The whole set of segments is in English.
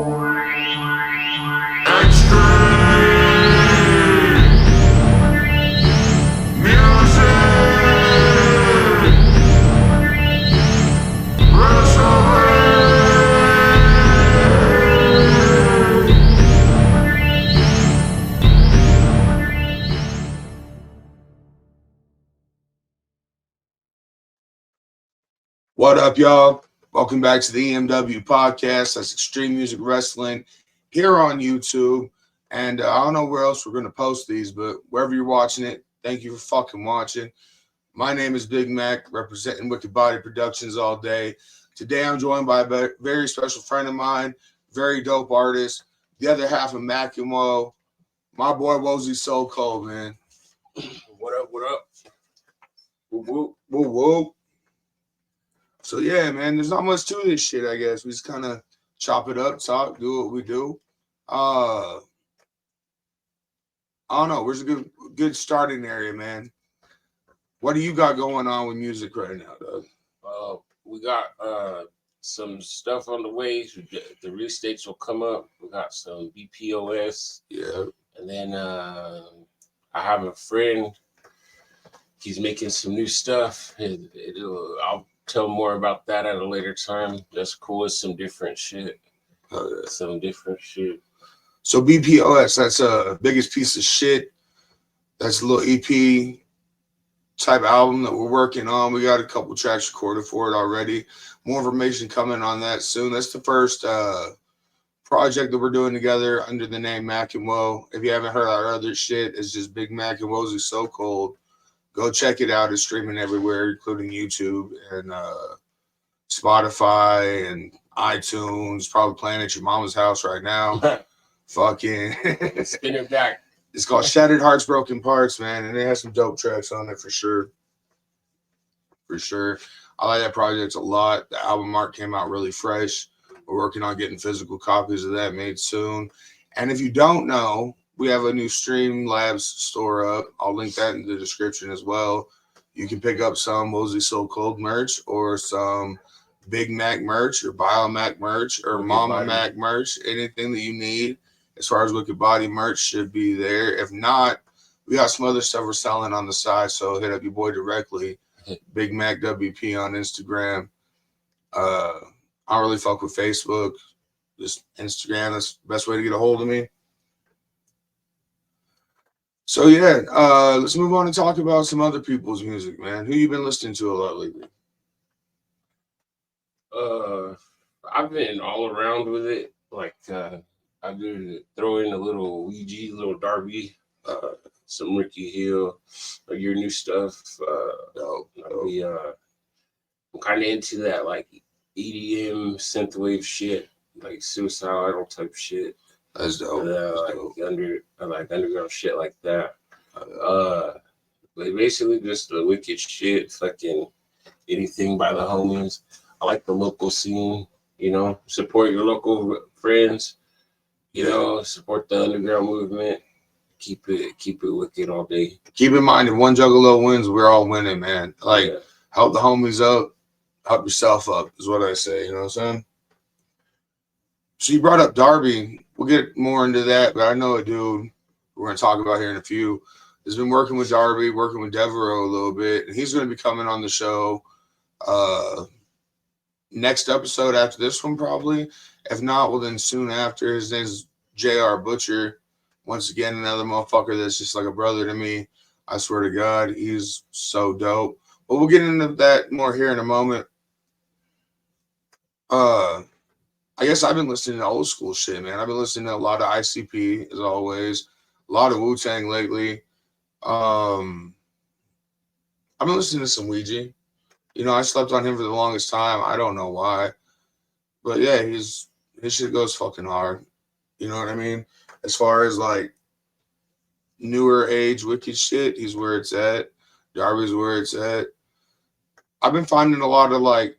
What up, y'all? Welcome back to the EMW podcast. That's Extreme Music Wrestling here on YouTube. And I don't know where else we're going to post these, but wherever you're watching it, thank you for fucking watching. My name is Big Mac, representing Wicked Body Productions all day. Today I'm joined by a very special friend of mine, very dope artist, the other half of Mac and Woe, my boy Wozy SoCold, man. What up, what up? Whoop, whoop, whoop, whoop. So yeah, man, there's not much to this shit, I guess. We just kind of chop it up, talk, do what we do. I don't know. Where's a good starting area, man? What do you got going on with music right now, Doug? We got some stuff on the way. The release dates will come up. We got some BPOS. Yeah. And then I have a friend. He's making some new stuff. I'll tell more about that at a later time. That's cool. It's some different shit. Oh, yeah. Some different shit. So BPOS, that's a biggest piece of shit. That's a little EP type album that we're working on. We got a couple tracks recorded for it already. More information coming on that soon. That's the first project that we're doing together under the name Mac and Woe. If you haven't heard our other shit, it's just Big Mac and Wozy SoCold. Go check it out. It's streaming everywhere, including YouTube and Spotify and iTunes. Probably playing at your mama's house right now. Fucking spin it back. It's called Shattered Hearts, Broken Parts, man, and it has some dope tracks on it for sure. For sure. I like that project a lot. The album art came out really fresh. We're working on getting physical copies of that made soon. And if you don't know, we have a new Streamlabs store up. I'll link that in the description as well. You can pick up some Wozy SoCold merch or some Big Mac merch or BIO-MaCC merch or Mama Mac merch. Anything that you need as far as Wicked Body merch should be there. If not, we got some other stuff we're selling on the side, so hit up your boy directly. Big Mac WP on Instagram. I don't really fuck with Facebook. Just Instagram. That's the best way to get a hold of me. So yeah, let's move on and talk about some other people's music, man. Who you been listening to a lot lately? I've been all around with it. Like I've been throwing a little Ouija, little Darby, some Ricky Hill, your new stuff. I'm kind of into that like EDM synthwave shit, like suicidal type shit. That's dope. I like underground shit like that. But basically just the wicked shit, fucking anything by the homies. I like the local scene, you know, support your local friends, you know, support the underground movement. Keep it wicked all day. Keep in mind, if one Juggalo wins, we're all winning, man. Like, help the homies up, help yourself up is what I say, you know what I'm saying? So you brought up Darby. We'll get more into that, but I know a dude we're going to talk about here in a few has been working with Darby, working with Devereaux a little bit, and he's going to be coming on the show next episode after this one probably. If not, well then soon after. His name's JR Butcher. Once again, another motherfucker that's just like a brother to me. I swear to God, he's so dope. But we'll get into that more here in a moment. I guess I've been listening to old school shit, man. I've been listening to a lot of ICP, as always. A lot of Wu-Tang lately. I've been listening to some Ouija. You know, I slept on him for the longest time. I don't know why. But yeah, his shit goes fucking hard. You know what I mean? As far as like newer age wicked shit, he's where it's at. Darby's where it's at. I've been finding a lot of like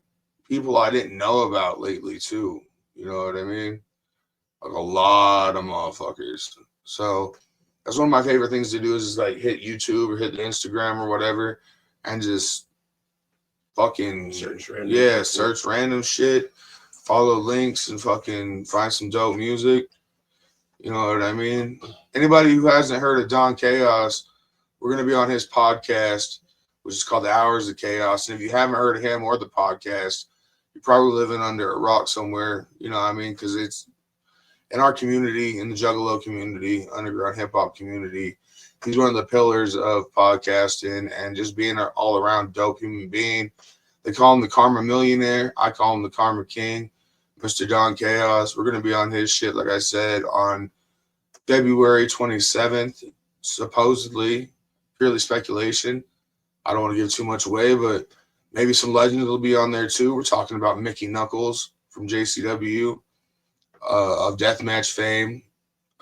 people I didn't know about lately too. You know what I mean? Like a lot of motherfuckers. So that's one of my favorite things to do is just like hit YouTube or hit the Instagram or whatever and just fucking search random search random shit. follow links and fucking find some dope music. You know what I mean? Anybody who hasn't heard of Don Chaos, we're going to be on his podcast, which is called the Hours of Chaos. And if you haven't heard of him or the podcast, you're probably living under a rock somewhere. You know what I mean? Because it's in our community, in the Juggalo community, underground hip hop community. He's one of the pillars of podcasting and just being an all around dope human being. They call him the Karma Millionaire. I call him the Karma King, Mr. Don Chaos. We're going to be on his shit, like I said, on February 27th, supposedly, purely speculation. I don't want to give too much away, but maybe some legends will be on there too. We're talking about Mickey Knuckles from JCW, of deathmatch fame,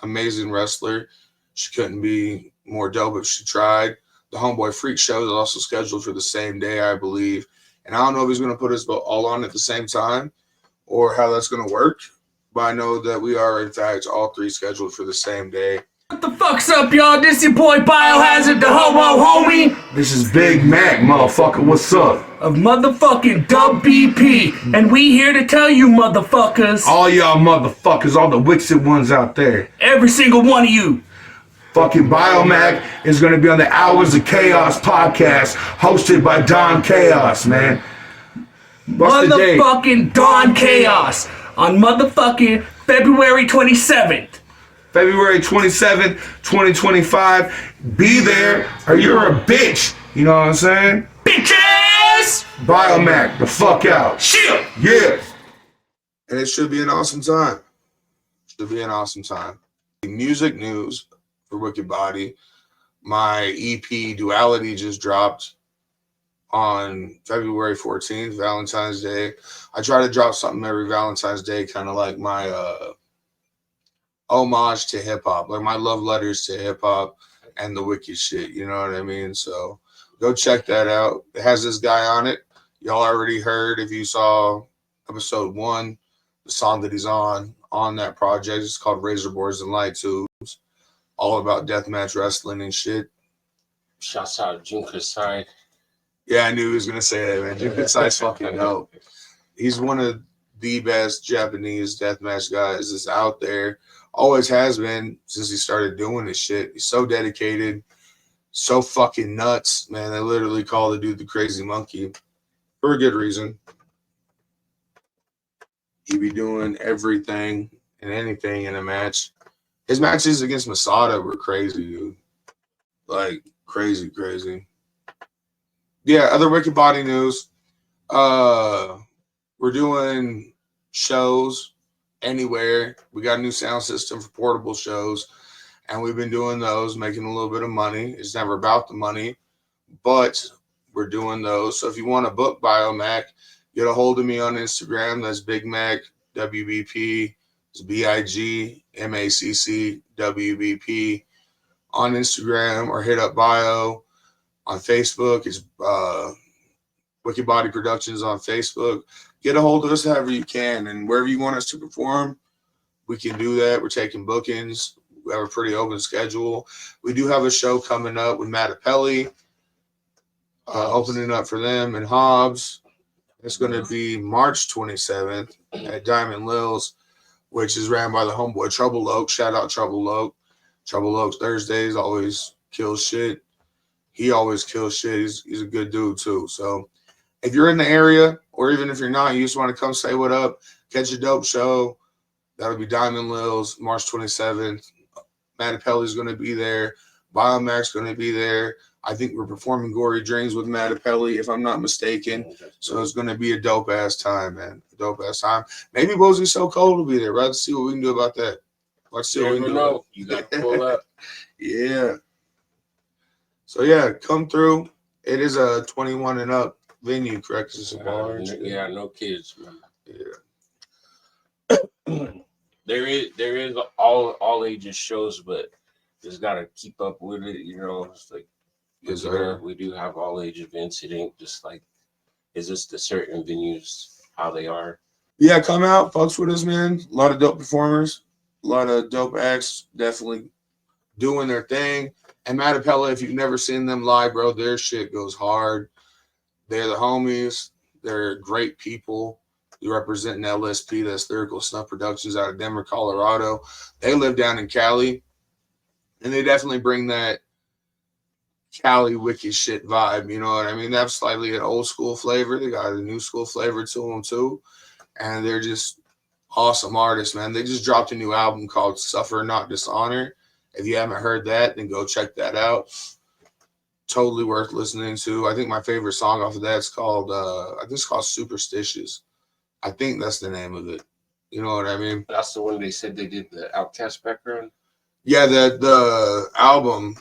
amazing wrestler. She couldn't be more dope if she tried. The Homeboy Freak Show is also scheduled for the same day, I believe. And I don't know if he's going to put us all on at the same time or how that's going to work. But I know that we are, in fact, all three scheduled for the same day. What the fuck's up, y'all? This your boy Biohazard, the homo homie. This is Big Mac, motherfucker. What's up? Of motherfucking WBP. And we here to tell you, motherfuckers. All y'all motherfuckers, all the wicked ones out there. Every single one of you. Fucking BIO-MaCC is going to be on the Hours of Chaos podcast, hosted by Don Chaos, man. What's the date? Motherfucking Don Chaos. On motherfucking February 27th. February 27th, 2025. Be there or you're a bitch. You know what I'm saying? Bitches! BIO-MaCC, the fuck out. Shit! Yeah. And it should be an awesome time. Should be an awesome time. Music news for Wicked Body. My EP Duality just dropped on February 14th, Valentine's Day. I try to drop something every Valentine's Day, kind of like my homage to hip hop, like my love letters to hip hop and the wicked shit. You know what I mean? So go check that out. It has this guy on it. Y'all already heard, if you saw episode 1, the song that he's on that project. It's called Razor Boards and Light Tubes. All about deathmatch wrestling and shit. Shouts out to Junker Side. Yeah, I knew he was gonna say that, man. Junker Side's fucking dope. He's one of the best Japanese deathmatch guys that's out there. Always has been since he started doing this shit. He's so dedicated, so fucking nuts, man. They literally call the dude the crazy monkey for a good reason. He be doing everything and anything in a match. His matches against Masada were crazy, dude. Like, crazy, crazy. Yeah, other Wicked Body news. We're doing shows anywhere. We got a new sound system for portable shows, and we've been doing those, making a little bit of money. It's never about the money, but we're doing those. So if you want to book BIO-MaCC, get a hold of me on Instagram. That's Big Mac WBP. It's BIG-MACC WBP on Instagram, or hit up Bio on Facebook. It's Wicked Body Productions on Facebook. Get a hold of us however you can, and wherever you want us to perform, we can do that. We're taking bookings. We have a pretty open schedule. We do have a show coming up with MADOPELLI, opening up for them in Hobbs. It's going to be March 27th at Diamond Lil's, which is ran by the homeboy Trouble Oak. Shout out Trouble Oak. Trouble Oak's Thursdays always kills shit. He always kills shit. He's a good dude too. So if you're in the area, or even if you're not, you just want to come say what up, catch a dope show, that'll be Diamond Lil's, March 27th. MADOPELLI's going to be there. BIO-MaCC's going to be there. I think we're performing Gory Dreamz with MADOPELLI, if I'm not mistaken. So it's going to be a dope-ass time, man. A dope-ass time. Maybe Wozy SoCold will be there. Let's see what we can do about that. Let's see what we can do. You got to pull up. Yeah. So, yeah, come through. It is a 21 and up venue, correct? It's a bar. Yeah, no kids, man. Yeah. There is all ages shows, but just gotta keep up with it. You know, it's like Yes, sir. we do have all age events. It ain't just like it's just the certain venues how they are. Yeah, come out, fucks with us, man. A lot of dope performers, a lot of dope acts, definitely doing their thing. And MADOPELLI, if you've never seen them live, bro, their shit goes hard. They're the homies. They're great people. representing LSP, that's Lyrical Snuff Productions out of Denver, Colorado. They live down in Cali, and they definitely bring that Cali wicked shit vibe. You know what I mean? They have slightly an old school flavor. They got a new school flavor to them too, and they're just awesome artists, man. They just dropped a new album called Suffer Not Dishonor. If you haven't heard that, then go check that out. Totally worth listening to. I think my favorite song off of that is called I think it's called Superstitious. I think that's the name of it. You know what I mean? That's the one they said they did the Outkast background. Yeah, the album,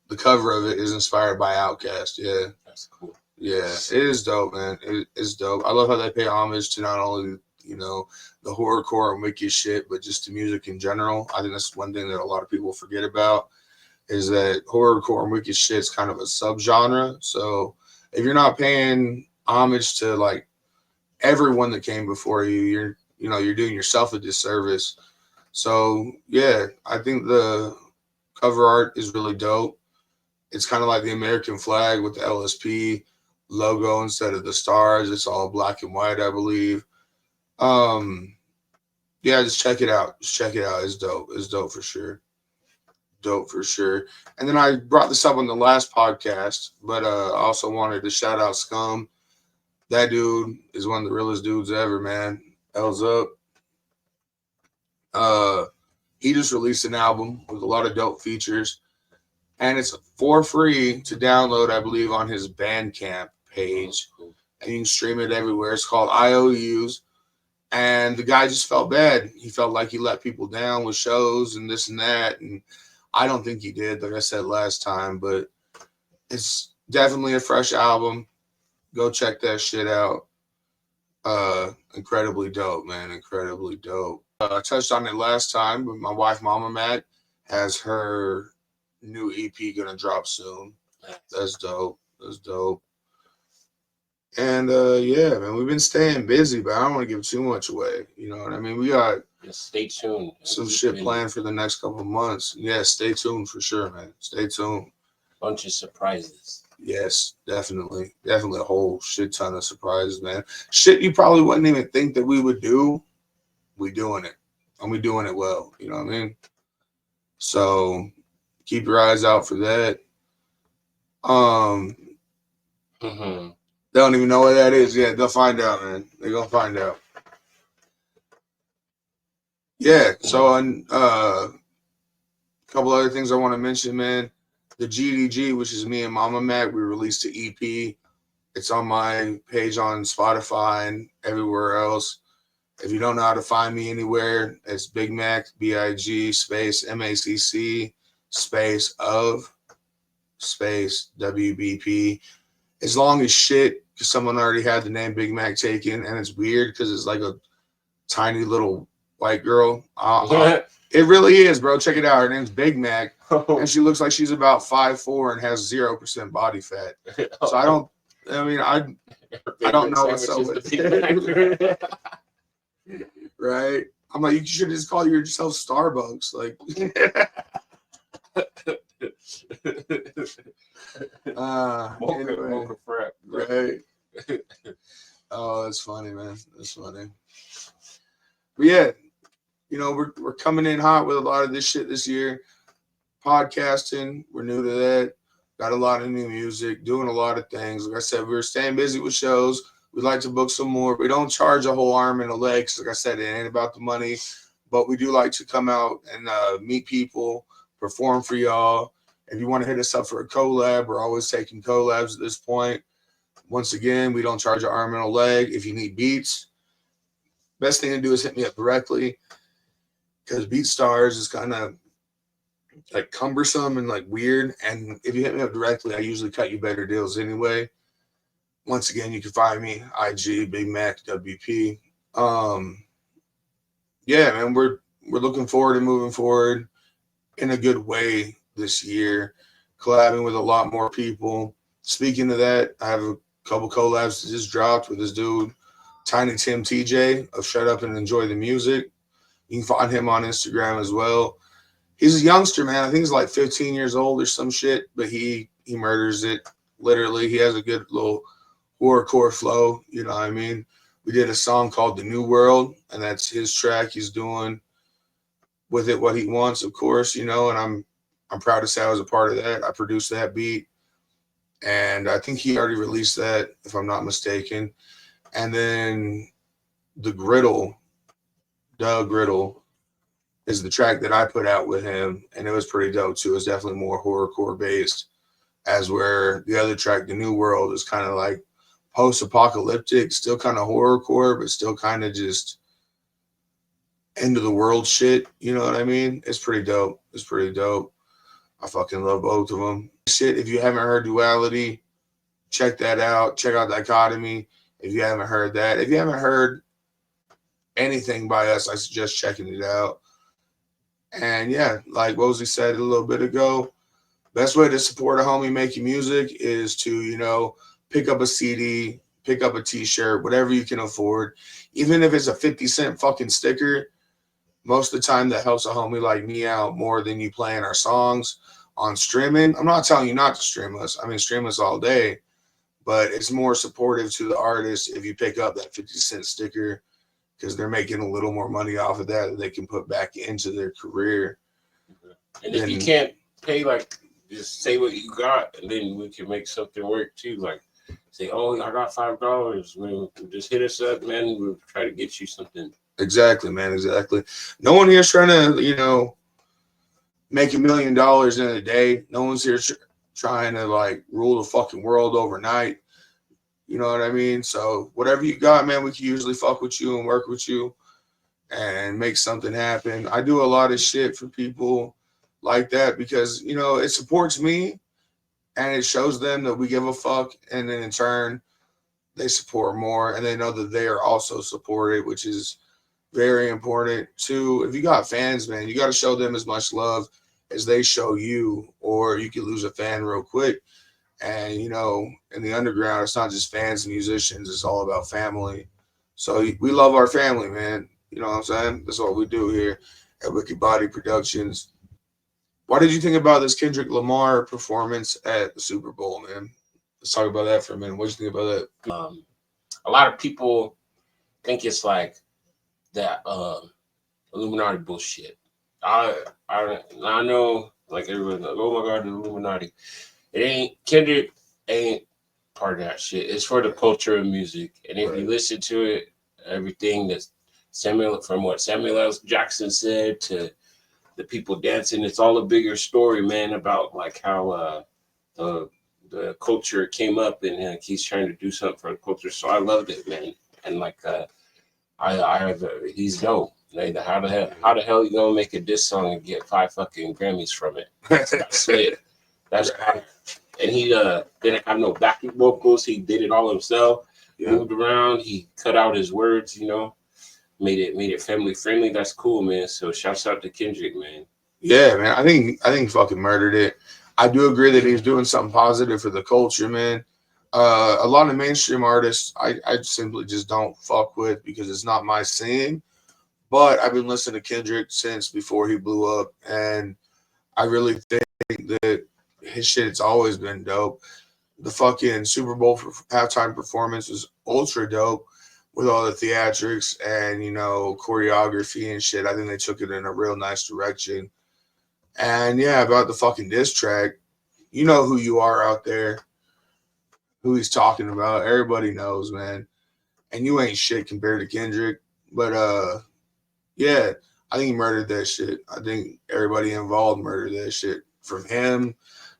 the cover of it is inspired by Outkast. Yeah, That's cool. yeah, it is dope, man. It's dope. I love how they pay homage to not only, you know, the horrorcore and wicked shit, but just to music in general. I think that's one thing that a lot of people forget about, is that horrorcore and wicked shit is kind of a subgenre. So if you're not paying homage to like everyone that came before you, you're doing yourself a disservice. So yeah, I think the cover art is really dope. It's kind of like the American flag with the LSP logo instead of the stars. It's all black and white, I believe. Yeah, just check it out. Just check it out. It's dope. It's dope for sure. Dope for sure. And then I brought this up on the last podcast, but I also wanted to shout out SCUM. That dude is one of the realest dudes ever, man. L's up. He just released an album with a lot of dope features, and it's for free to download, I believe, on his Bandcamp page, and you can stream it everywhere. It's called IOUz. And the guy just felt bad. He felt like he let people down with shows and this and that. And I don't think he did, like I said last time, but it's definitely a fresh album. Go check that shit out. Incredibly dope, man. Incredibly dope. I touched on it last time, but my wife, Mama Mac, has her new EP gonna drop soon. That's dope. That's dope. And yeah, man, we've been staying busy, but I don't want to give too much away. You know what I mean? We got Stay tuned. some shit planned for the next couple of months. Yeah, stay tuned for sure, man. Stay tuned. Bunch of surprises. Yes, definitely. Definitely a whole shit ton of surprises, man. Shit you probably wouldn't even think that we would do. We doing it. And we doing it well. You know what I mean? So keep your eyes out for that. They don't even know what that is yet. They'll find out, man. They're gonna find out. Yeah. So a couple other things I want to mention, man. The GDG, which is me and Mama Mac, we released an EP. It's on my page on Spotify and everywhere else. If you don't know how to find me anywhere, it's Big Mac, BIG space MACC space of space WBP. As long as shit, because someone already had the name Big Mac taken, and it's weird because it's like a tiny little white girl. It really is, bro. Check it out. Her name's Big Mac, and she looks like she's about 5'4" and has 0% body fat. So I don't know what's up with it. Right? I'm like, you should just call yourself Starbucks. Like, anyway, right? Oh, that's funny, man. That's funny. But yeah, you know, we're coming in hot with a lot of this shit this year. Podcasting, we're new to that. Got a lot of new music, doing a lot of things. Like I said, we're staying busy with shows. We'd like to book some more. We don't charge a whole arm and a leg, because like I said, it ain't about the money. But we do like to come out and meet people, perform for y'all. If you want to hit us up for a collab, we're always taking collabs at this point. Once again, we don't charge an arm and a leg. If you need beats, best thing to do is hit me up directly, because BeatStars is kind of like cumbersome and like weird. And if you hit me up directly, I usually cut you better deals anyway. Once again, you can find me IG Big Mac WP. Yeah, man, we're looking forward to moving forward in a good way this year, collabing with a lot more people. Speaking of that, I have a couple collabs that just dropped with this dude, Tiny Tim TJ of Shut Up and Enjoy the Music. You can find him on Instagram as well. He's a youngster, man. I think he's like 15 years old or some shit, but he murders it. Literally, he has a good little horrorcore flow. You know what I mean? We did a song called The New World, and that's his track. He's doing with it what he wants, of course, you know, and I'm proud to say I was a part of that. I produced that beat, and I think he already released that, if I'm not mistaken. And then The Griddle, Doug Griddle, is the track that I put out with him, and it was pretty dope too. It was definitely more horrorcore based, as where the other track, The New World, is kind of like post-apocalyptic, still kind of horrorcore, but still kind of just end of the world shit. You know what I mean? It's pretty dope. It's pretty dope. I fucking love both of them. Shit, if you haven't heard Duality, check that out. Check out Dichotomy if you haven't heard that. If you haven't heard anything by us, I suggest checking it out. And yeah, like Wozy said a little bit ago, best way to support a homie making music is to, you know, pick up a CD, pick up a t-shirt, whatever you can afford. Even if it's a 50-cent fucking sticker, most of the time that helps a homie like me out more than you playing our songs on streaming. I'm not telling you not to stream us. I mean, stream us all day, but it's more supportive to the artist if you pick up that 50-cent sticker, because they're making a little more money off of that they can put back into their career. And if you can't pay, like, just say what you got, and then we can make something work too. Like, say, oh, I got $5. Man, just hit us up, man. We'll try to get you something. Exactly, man. Exactly. No one here's trying to, you know, make $1 million in a day. No one's here trying to like rule the fucking world overnight. You know what I mean? So whatever you got, man, we can usually fuck with you and work with you and make something happen. I do a lot of shit for people like that because, you know, it supports me and it shows them that we give a fuck. And then in turn, they support more and they know that they are also supported, which is very important too. If you got fans, man, you got to show them as much love as they show you, or you could lose a fan real quick. And, you know, in the underground, it's not just fans and musicians. It's all about family. So we love our family, man. You know what I'm saying? That's what we do here at Wicked Body Productions. What did you think about this Kendrick Lamar performance at the Super Bowl, man? Let's talk about that for a minute. What did you think about that? A lot of people think it's like that Illuminati bullshit. I know, like, everyone's like, oh my God, the Illuminati. It ain't, Kendrick ain't part of that shit. It's for the culture of music. And if you listen to it, everything that's from what Samuel L. Jackson said to the people dancing, it's all a bigger story, man, about like how the culture came up and he's trying to do something for the culture. So I loved it, man. And like he's dope. Like, how the hell you gonna make a diss song and get 5 fucking Grammys from it? That's it. That's right. And he didn't have no backing vocals. He did it all himself. Moved around. He cut out his words. You know, made it family friendly. That's cool, man. So shouts out to Kendrick, man. Yeah, man. I think he fucking murdered it. I do agree that he's doing something positive for the culture, man. A lot of mainstream artists I simply just don't fuck with because it's not my scene. But I've been listening to Kendrick since before he blew up, and I really think that his shit's always been dope. The fucking Super Bowl halftime performance was ultra dope with all the theatrics and, you know, choreography and shit. I think they took it in a real nice direction. And yeah, about the fucking diss track, you know who you are out there, who he's talking about. Everybody knows, man. And you ain't shit compared to Kendrick. But yeah, I think he murdered that shit. I think everybody involved murdered that shit. From him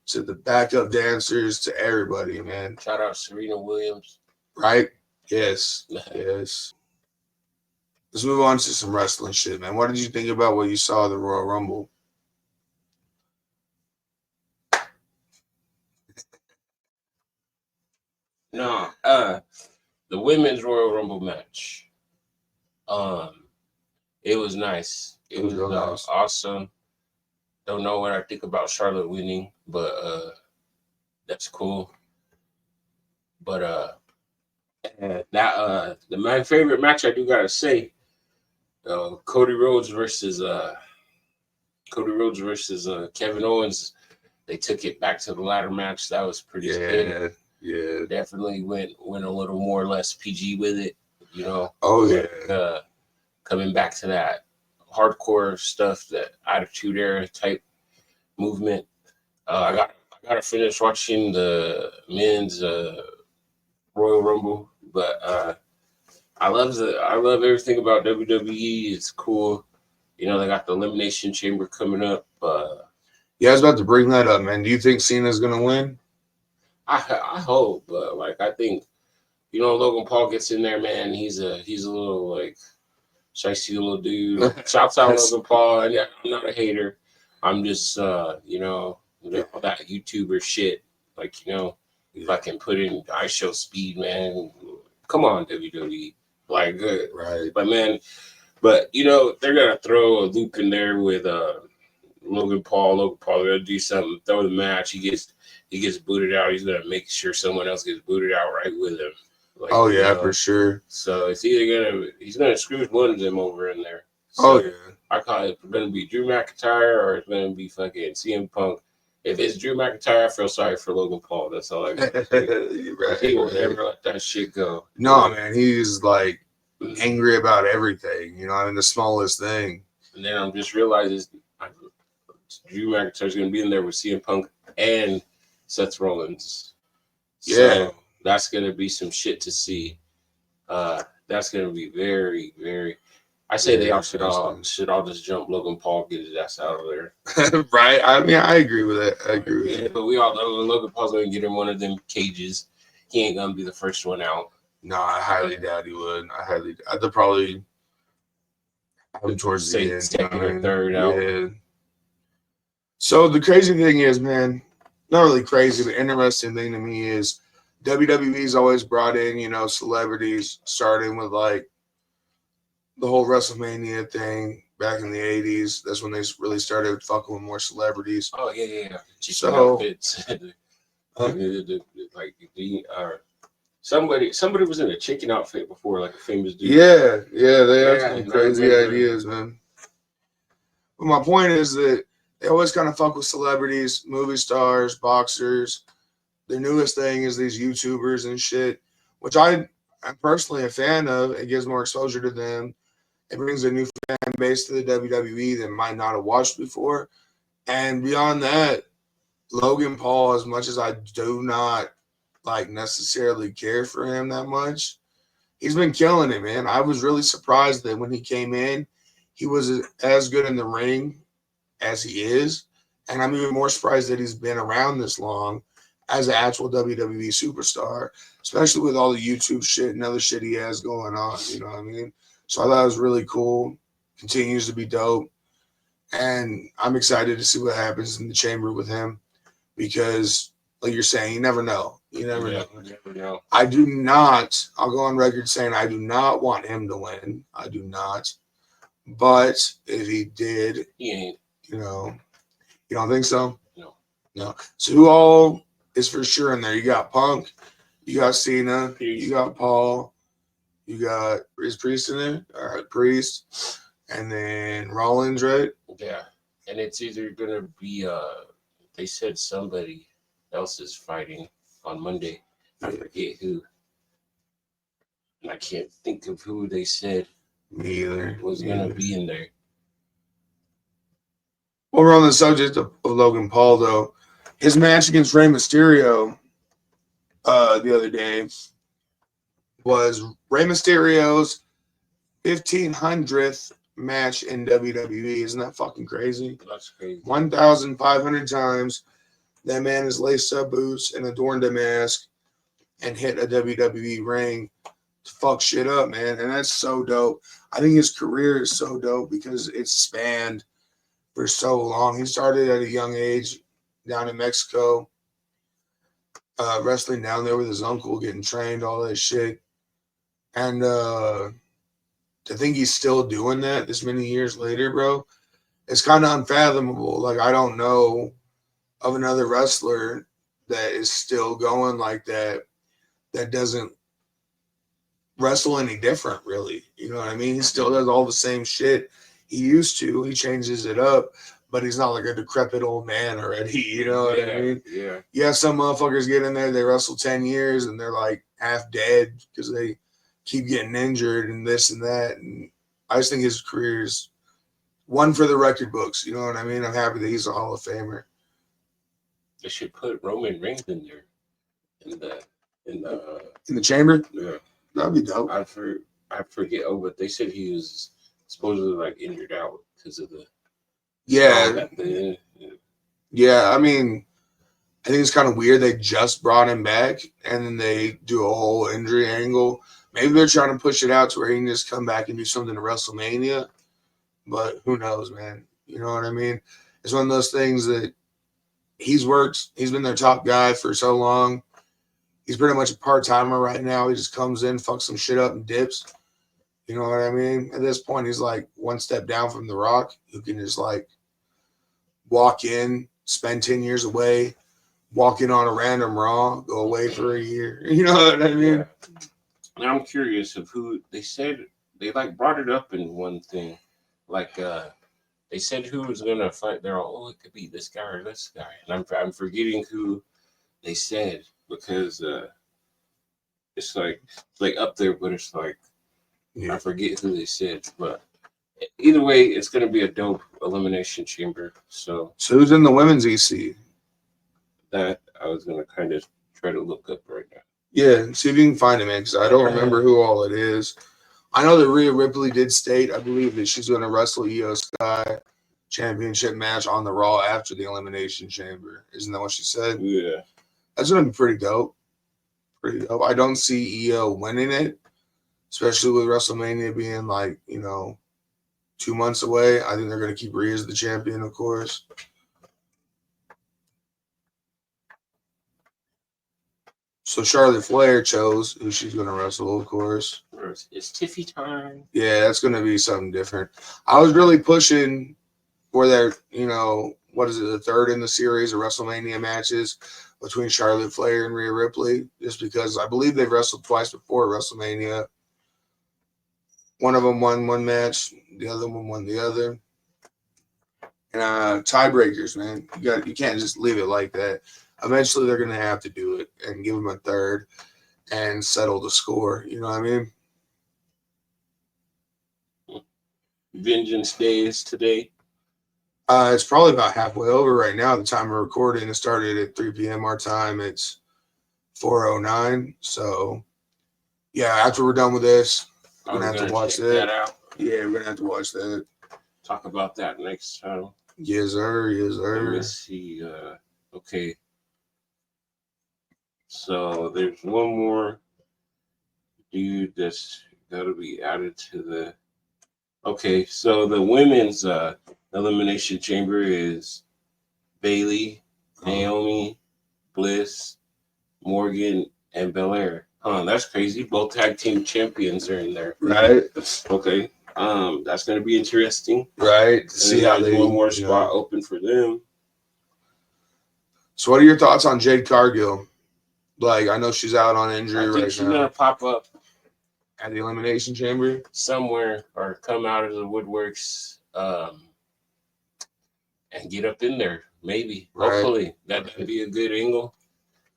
to the backup dancers to everybody, man. Shout out Serena Williams. Right? Yes. Yes. Let's move on to some wrestling shit, man. What did you think about what you saw at the Royal Rumble? No, the women's Royal Rumble match. It was nice. It was nice. Awesome. Don't know what I think about Charlotte winning, but that's cool. But my favorite match, I do gotta say, Cody Rhodes versus Kevin Owens. They took it back to the ladder match. That was pretty good. Yeah. Definitely went a little more or less PG with it. you know. Oh yeah. Coming back to that hardcore stuff, that Attitude Era type movement. I gotta finish watching the men's Royal Rumble, but I love everything about WWE. It's cool. You know, they got the Elimination Chamber coming up. Yeah, I was about to bring that up, man. Do you think Cena's gonna win? I hope, but like I think, you know, Logan Paul gets in there, man. He's a little like shicey little dude. Shouts out Logan Paul. And yeah, I'm not a hater. I'm just you know, all that YouTuber shit. Like, you know, if I can put in I show speed, man. Come on, WWE. Like good. Right. But man, but you know, they're gonna throw a loop in there with Logan Paul. They're gonna do something, throw the match. He gets booted out. He's gonna make sure someone else gets booted out right with him. Like, oh yeah, you know, for sure. So it's either he's gonna screw one of them over in there. So Oh yeah. I call it gonna be Drew McIntyre or it's gonna be fucking CM Punk. If it's Drew McIntyre, I feel sorry for Logan Paul. That's all I got. Right. He will never let that shit go. No, man, he's like angry about everything. You know, I mean, the smallest thing. And then I'm just realizing Drew McIntyre's gonna be in there with CM Punk and Seth Rollins. Yeah. So that's gonna be some shit to see. That's gonna be very, very. I say they all should all just jump Logan Paul, get his ass out of there. Right. I mean, I agree with it. I agree with it. But we all know Logan Paul's gonna get in one of them cages. He ain't gonna be the first one out. No, I highly doubt he would. I'd probably have him towards the end. Second or third out. Yeah. So the crazy thing is, man, not really crazy, but interesting thing to me is WWE's always brought in, you know, celebrities, starting with like the whole WrestleMania thing back in the 80s. That's when they really started fucking with more celebrities. Oh yeah. So, outfits. Somebody was in a chicken outfit before, like a famous dude. yeah, they have some no, crazy no. ideas, man. But my point is that they always kind of fuck with celebrities, movie stars, boxers. The newest thing is these YouTubers and shit, which I'm personally a fan of. It gives more exposure to them. It brings a new fan base to the WWE that might not have watched before. And beyond that, Logan Paul, as much as I do not like necessarily care for him that much, he's been killing it, man. I was really surprised that when he came in, he was as good in the ring as he is. And I'm even more surprised that he's been around this long as an actual WWE superstar, especially with all the YouTube shit and other shit he has going on. You know what I mean? So I thought it was really cool. Continues to be dope. And I'm excited to see what happens in the chamber with him because, like you're saying, you never know. You never know. I do not, I'll go on record saying I do not want him to win. I do not. But if he did, He ain't. you know, you don't think so? No. So who all is for sure in there? You got Punk, you got Cena, you got Paul, you got Priest in there? All right, Priest. And then Rollins, right? Yeah. And it's either gonna be they said somebody else is fighting on Monday. I forget who. And I can't think of who they said Me either. was gonna be in there. Well, we're on the subject of Logan Paul, though. His match against Rey Mysterio the other day was Rey Mysterio's 1,500th match in WWE. Isn't that fucking crazy? That's crazy. 1,500 times that man has laced up boots and adorned a mask and hit a WWE ring to fuck shit up, man. And that's so dope. I think his career is so dope because it's spanned for so long. He started at a young age down in Mexico, wrestling down there with his uncle, getting trained, all that shit. And to think he's still doing that this many years later, bro, it's kind of unfathomable. Like, I don't know of another wrestler that is still going like that, that doesn't wrestle any different, really. You know what I mean? He still does all the same shit he used to. He changes it up, but he's not like a decrepit old man already. You know what I mean? Yeah. Yeah, some motherfuckers get in there, they wrestle 10 years and they're like half dead because they keep getting injured and this and that. And I just think his career is one for the record books. You know what I mean? I'm happy that he's a Hall of Famer. They should put Roman Reigns in there in the chamber. Yeah, That'd be dope. I forget. Oh, but they said he was supposedly like injured out because of the Yeah. Yeah. Yeah, I mean, I think it's kind of weird they just brought him back and then they do a whole injury angle. Maybe they're trying to push it out to where he can just come back and do something at WrestleMania. But who knows, man? You know what I mean? It's one of those things that he's worked. He's been their top guy for so long. He's pretty much a part-timer right now. He just comes in, fucks some shit up, and dips. You know what I mean? At this point, he's like one step down from The Rock, who can just like walk in, spend 10 years away, walk in on a random Raw, go away for a year. You know what I mean? Yeah. Now I'm curious of who they said they like brought it up in one thing. Like they said who was gonna fight. They're all, oh, it could be this guy or this guy. And I'm forgetting who they said because it's like up there, but it's like I forget who they said. But either way, it's gonna be a dope elimination chamber. So who's in the women's EC? that I was gonna kind of try to look up right now. Yeah, see if you can find it, man, because I don't remember who all it is. I know that Rhea Ripley did state, I believe, that she's going to wrestle Io Sky championship match on the Raw after the Elimination Chamber. Isn't that what she said? Yeah. That's going to be pretty dope. Pretty dope. I don't see Io winning it, especially with WrestleMania being like, 2 months away. I think they're going to keep Rhea as the champion, of course. So Charlotte Flair chose who she's going to wrestle, of course. It's Tiffy time. Yeah, that's going to be something different. I was really pushing for their, what is it, the third in the series of WrestleMania matches between Charlotte Flair and Rhea Ripley, just because I believe they've wrestled twice before WrestleMania. One of them won one match, the other one won the other. And tiebreakers, man. You can't just leave it like that. Eventually, they're going to have to do it and give them a third and settle the score. You know what I mean? Vengeance Day is today. It's probably about halfway over right now. The time we're recording, it started at 3 p.m. our time. It's 4:09. So, yeah, after we're done with this, we're going to have to watch that. Yeah, we're going to have to watch that. Talk about that next time. Yes, sir. Yes, sir. Let me see. Okay. So there's one more dude that's got to be added to the. Okay, so the women's elimination chamber is Bayley, Naomi, Bliss, Morgan, and Belair. That's crazy. Both tag team champions are in there. Right. Okay. That's gonna be interesting. Right. To see how they one more spot open for them. So, what are your thoughts on Jade Cargill? Like, I know she's out on injury right now. She's gonna pop up at the Elimination Chamber somewhere or come out of the woodworks and get up in there. Maybe, right. Hopefully, that'd be a good angle.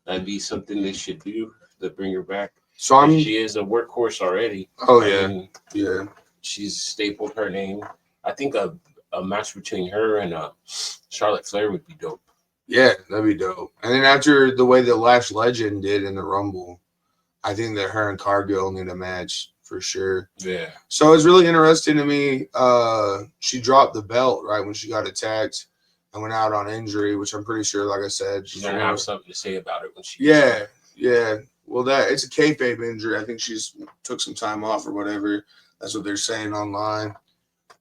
That'd be something they should do to bring her back. So she is a workhorse already. Oh yeah, yeah. She's stapled her name. I think a match between her and Charlotte Flair would be dope. Yeah, that'd be dope. And then after the way that Lash Legend did in the Rumble, I think that her and Cargill need a match for sure. Yeah. So it's really interesting to me. She dropped the belt right when she got attacked and went out on injury, which I'm pretty sure, like I said, she's gonna have something to say about it when she. Yeah, yeah. Well, it's a kayfabe injury. I think she's took some time off or whatever. That's what they're saying online.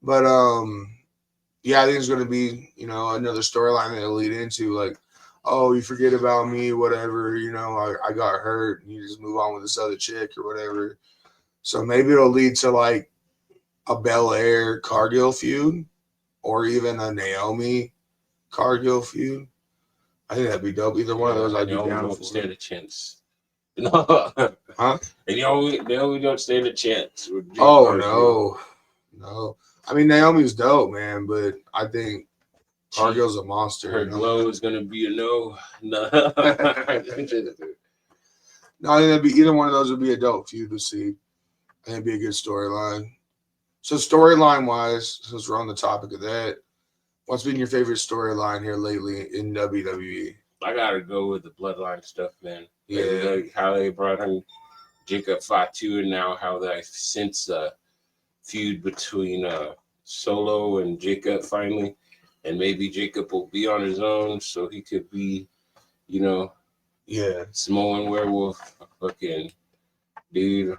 But yeah, I think it's going to be, another storyline that'll lead into like, oh, you forget about me, whatever, I got hurt and you just move on with this other chick or whatever. So maybe it'll lead to like a Belair Cargill feud or even a Naomi Cargill feud. I think that'd be dope. Either one of those I'd be down for. Stand a chance. No. Huh? They only don't stand a chance. Oh, no. I mean, Naomi's dope, man, but I think Cargill's a monster. Her glow is gonna be a no. No. No, I think that'd be either one of those would be a dope feud to see. I think it'd be a good storyline. So storyline wise, since we're on the topic of that, what's been your favorite storyline here lately in WWE? I gotta go with the bloodline stuff, man. Yeah. Like how they brought in Jacob Fatu, and now how that since feud between Solo and Jacob finally, and maybe Jacob will be on his own, so he could be, you know, Yeah. Samoan werewolf, fucking dude.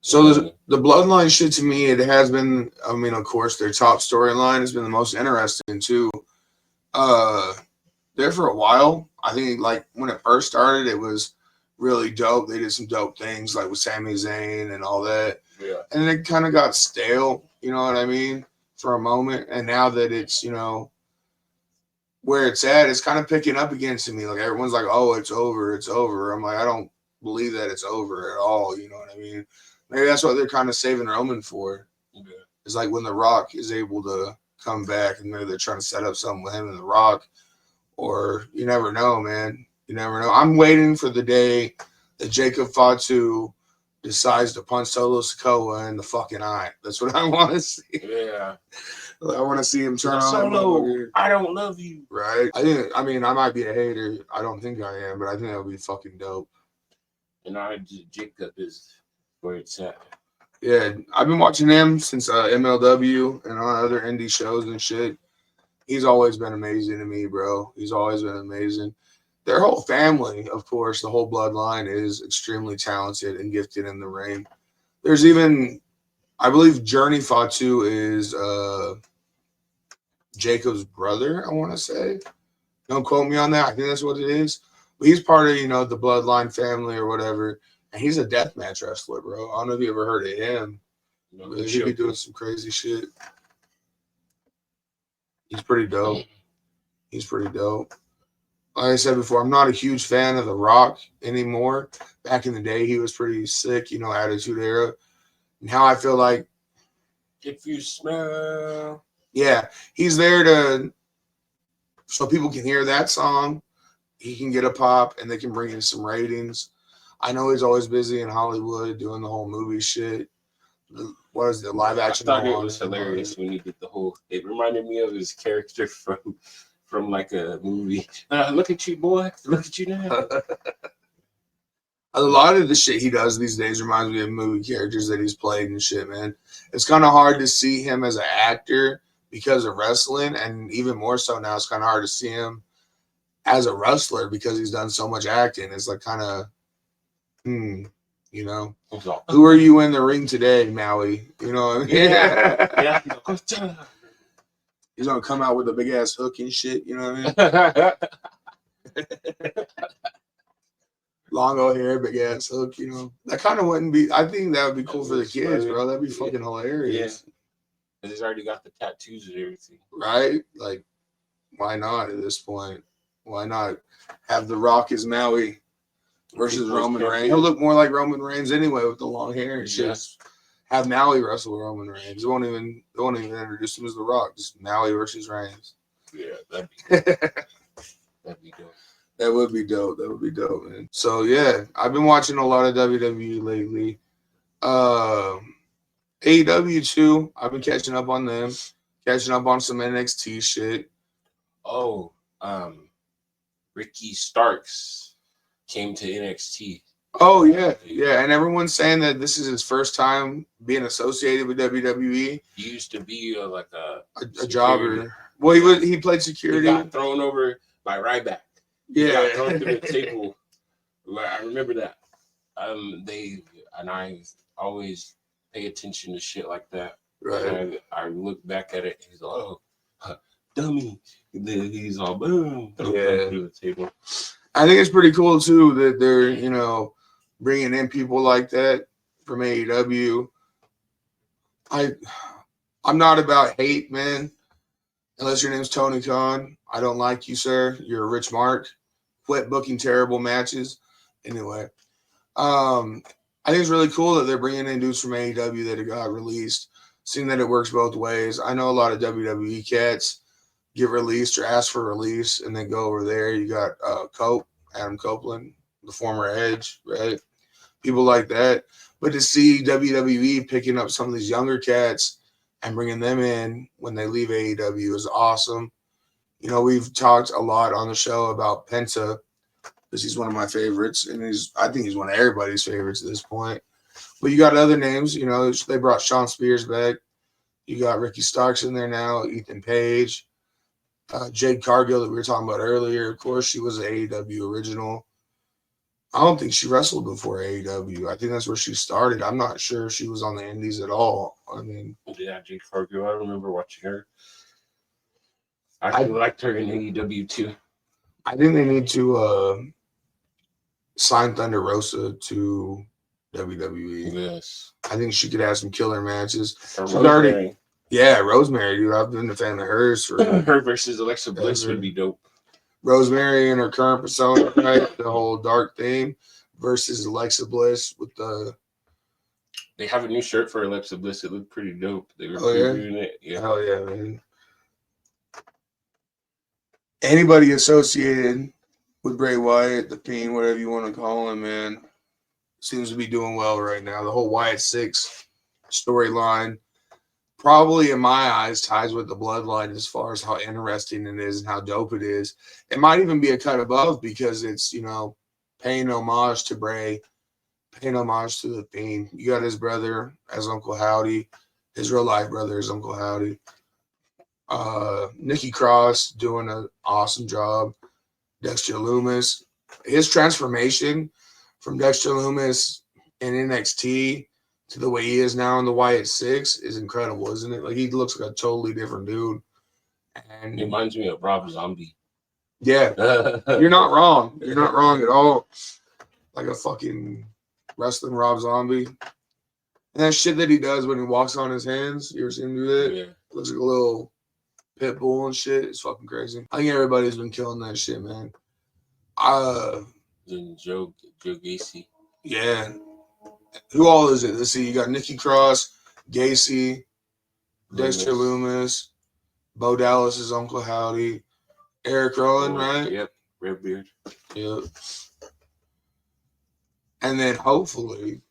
So the bloodline shit to me, it has been. I mean, of course, their top storyline has been the most interesting too. There for a while, I think like when it first started, it was really dope. They did some dope things like with Sami Zayn and all that. Yeah. And then it kind of got stale. You know what I mean? For a moment, and now that it's where it's at, it's kind of picking up again to me. Like everyone's like, "Oh, it's over, it's over." I'm like, I don't believe that it's over at all. You know what I mean? Maybe that's what they're kind of saving Roman for. Yeah. It's like when The Rock is able to come back, and maybe they're trying to set up something with him and The Rock, or you never know, man. You never know. I'm waiting for the day that Jacob Fatu decides to punch Solo Sikoa in the fucking eye. That's what I want to see. Yeah. I want to see him turn on Solo, I don't love you. Right. I mean, I might be a hater. I don't think I am, but I think that would be fucking dope. And Jacob is where it's at. Yeah, I've been watching him since MLW and on other indie shows and shit. He's always been amazing to me, bro. He's always been amazing. Their whole family, of course, the whole bloodline is extremely talented and gifted in the ring. There's even, I believe, Journey Fatu is Jacob's brother, I want to say. Don't quote me on that. I think that's what it is. But he's part of, the bloodline family or whatever. And he's a deathmatch wrestler, bro. I don't know if you ever heard of him. But he be doing some crazy shit. He's pretty dope. He's pretty dope. Like I said before, I'm not a huge fan of The Rock anymore. Back in the day, he was pretty sick, Attitude Era. Now I feel like, if you smell, yeah, he's there so people can hear that song. He can get a pop, and they can bring in some ratings. I know he's always busy in Hollywood doing the whole movie shit. What is it, live action? I thought it was hilarious when he did the whole. It reminded me of his character from like a movie. Look at you, boy. Look at you now. A lot of the shit he does these days reminds me of movie characters that he's played and shit, man. It's kind of hard to see him as an actor because of wrestling, and even more so now, it's kind of hard to see him as a wrestler because he's done so much acting. It's like kind of, who are you in the ring today, Maui? You know what I mean? Yeah. He's gonna come out with a big ass hook and shit. You know what I mean? Long old hair, big ass hook. That kind of wouldn't be. I think that would be cool for the kids, bro. That'd be fucking hilarious. Yeah. He's already got the tattoos and everything. Right? Like, why not at this point? Why not have The Rock as Maui versus Roman Reigns? He'll look more like Roman Reigns anyway with the long hair and shit. Yes. Have Maui wrestle Roman Reigns. They won't even introduce him as The Rock. Just Maui versus Reigns. Yeah, that'd be dope. That would be dope. That would be dope, man. So yeah, I've been watching a lot of WWE lately. AEW too. I've been catching up on them. Catching up on some NXT shit. Oh, Ricky Starks came to NXT. Oh yeah, yeah, and everyone's saying that this is his first time being associated with WWE. He used to be like a jobber. Well, he played security. He got thrown over by Ryback. Yeah, thrown through the table. I remember that. I always pay attention to shit like that. Right. And I look back at it. And he's like, "Oh, dummy!" And then he's all boom through the table. I think it's pretty cool too that they're bringing in people like that from AEW. I'm not about hate, man. Unless your name's Tony Khan, I don't like you, sir. You're a rich mark. Quit booking terrible matches. Anyway, I think it's really cool that they're bringing in dudes from AEW that got released. Seeing that it works both ways. I know a lot of WWE cats get released or ask for release and then go over there. You got Adam Copeland, the former Edge, right? People like that. But to see WWE picking up some of these younger cats and bringing them in when they leave AEW is awesome. You know, we've talked a lot on the show about Penta because he's one of my favorites, and I think he's one of everybody's favorites at this point. But you got other names, you know, they brought Sean Spears back. You got Ricky Starks in there now, Ethan Page, Jade Cargill that we were talking about earlier. Of course, she was an AEW original. I don't think she wrestled before AEW. I think that's where she started. I'm not sure if she was on the indies at all. I mean, yeah, Jade Cargill. I remember watching her. I liked her in AEW too. I think they need to sign Thunder Rosa to WWE. Yes. I think she could have some killer matches. Rosemary. Yeah, Rosemary, dude. I've been a fan of hers for her versus Alexa Bliss would be dope. Rosemary and her current persona, right? The whole dark theme versus Alexa Bliss with the. They have a new shirt for Alexa Bliss. It looked pretty dope. They were previewing it. Yeah. Hell yeah, man. Anybody associated with Bray Wyatt, the Fiend, whatever you want to call him, man, seems to be doing well right now. The whole Wyatt 6 storyline, probably in my eyes, ties with the bloodline as far as how interesting it is and how dope it is. It might even be a cut above because it's, you know, paying homage to Bray, paying homage to the Fiend. You got his brother as Uncle Howdy, his real life brother is Uncle Howdy. Nikki Cross doing an awesome job. Dexter Lumis, his transformation from Dexter Lumis in NXT to the way he is now in the Wyatt 6 is incredible, isn't it? Like, he looks like a totally different dude. And he reminds me of Rob Zombie. Yeah, you're not wrong. You're not wrong at all. Like a fucking wrestling Rob Zombie. And that shit that he does when he walks on his hands, you ever seen him do that? Yeah. Looks like a little pit bull and shit. It's fucking crazy. I think everybody's been killing that shit, man. Then Joe Gacy. Yeah. Who all is it? Let's see. You got Nikki Cross, Gacy, Dexter Lumis, Bo Dallas's Uncle Howdy, Eric Rowan, right? Yep. Redbeard. Yep. And then hopefully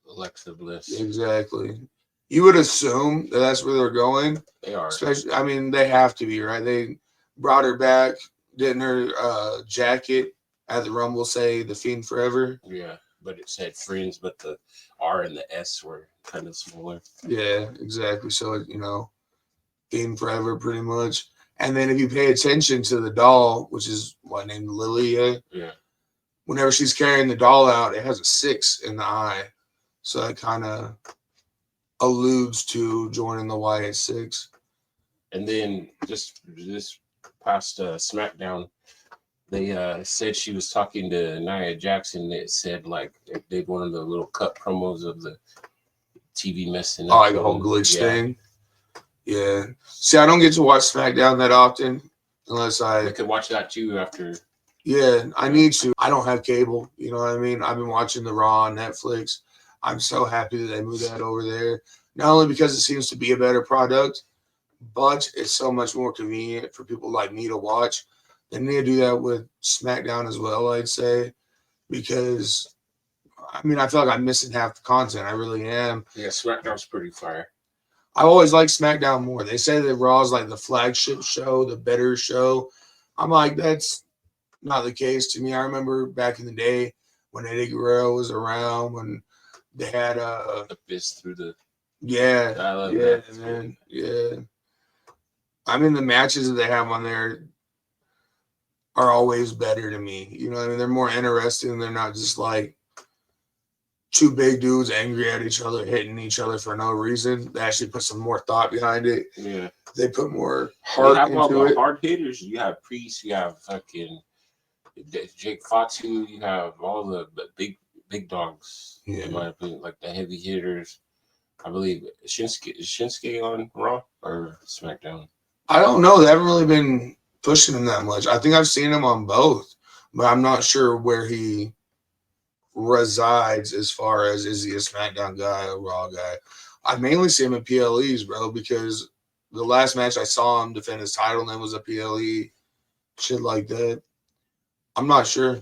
Alexa Bliss. Exactly. You would assume that that's where they're going. They are. Especially, I mean, they have to be, right? They brought her back, didn't her jacket at the Rumble say The Fiend Forever? Yeah, but it said Friends, but the R and the S were kind of smaller. Yeah, exactly. So, you know, Fiend Forever pretty much. And then if you pay attention to the doll, which is what named Lily, yeah. Whenever she's carrying the doll out, it has a 6 in the eye. So that kind of alludes to joining the Wyatt 6. And then just this past SmackDown, they said she was talking to Nia Jackson. That said, like, they did one of the little cut promos of the TV messing up. Oh, like the whole glitch thing. Yeah. See, I don't get to watch SmackDown that often unless I could watch that too after. Yeah, I need to. I don't have cable. You know what I mean? I've been watching the Raw on Netflix. I'm so happy that they moved that over there. Not only because it seems to be a better product, but it's so much more convenient for people like me to watch. They need to do that with SmackDown as well, I'd say, because, I mean, I feel like I'm missing half the content. I really am. Yeah, SmackDown's pretty fire. I always like SmackDown more. They say that Raw is like the flagship show, the better show. I'm like, that's not the case to me. I remember back in the day when Eddie Guerrero was around, when they had the fist through the I love that, man. Yeah. I mean, the matches that they have on there are always better to me. You know what I mean? They're more interesting. They're not just like two big dudes angry at each other, hitting each other for no reason. They actually put some more thought behind it. Yeah. They put more heart into all the it. hard hitters. You have Priest, you have fucking Jake Fatu, you have all the big dogs. Yeah. In my opinion, like the heavy hitters. I believe Shinsuke on Raw or SmackDown. I don't know. They haven't really been pushing him that much. I think I've seen him on both, but I'm not sure where he resides as far as is he a SmackDown guy or Raw guy. I mainly see him at PLEs, bro, because the last match I saw him defend his title name was a PLE, shit like that. I'm not sure.